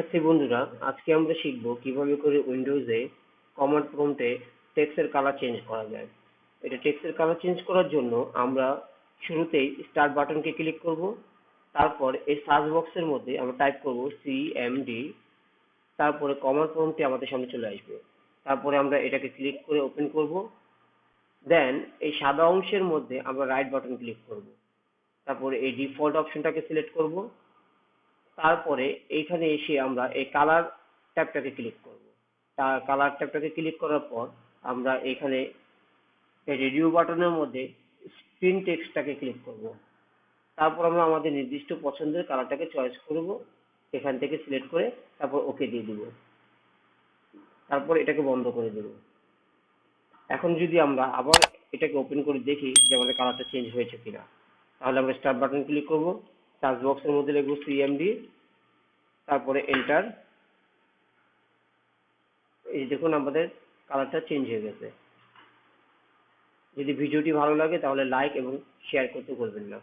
শিক্ষার্থী বন্ধুরা, আজকে আমরা শিখব কিভাবে করে উইন্ডোজে কমান্ড প্রম্পটে টেক্সটের কালার চেঞ্জ করা যায়। এটা টেক্সটের কালার চেঞ্জ করার জন্য আমরা শুরুতেই স্টার্ট বাটনকে ক্লিক করব। তারপর এই সার্চ বক্সের মধ্যে আমরা টাইপ করব সিএমডি। তারপরে কমান্ড প্রম্পটটি আমাদের সামনে চলে আসবে। তারপরে আমরা এটাকে ক্লিক করে ওপেন করব। দেন এই সাদা অংশের মধ্যে আমরা রাইট বাটন ক্লিক করব। তারপরে এই ডিফল্ট অপশনটাকে সিলেক্ট করব। তারপরে এইখানে এসে আমরা এই কালার ট্যাবটাকে ক্লিক করব। কালার ট্যাবটাকে ক্লিক করার পর আমরা এখানে রেডিও বাটনের মধ্যে স্ক্রিন টেক্সটটাকে ক্লিক করব। তারপর আমরা আমাদের নির্দিষ্ট পছন্দের কালারটাকে চয়েস করব, এখান থেকে সিলেক্ট করে তারপর ওকে দিয়ে দিব। তারপর এটাকে বন্ধ করে দেব। এখন যদি আমরা আবার এটাকে ওপেন করে দেখি যে আমাদের কালারটা চেঞ্জ হয়েছে কিনা, তাহলে আমরা স্টার্ট বাটন ক্লিক করব। সার্চ বক্সের মধ্যে লিখব সিএমডি, তারপরে এন্টার। এই দেখুন আমাদের কালারটা চেঞ্জ হয়ে গেছে। যদি ভিডিওটি ভালো লাগে তাহলে লাইক এবং শেয়ার করতে ভুলবেন না।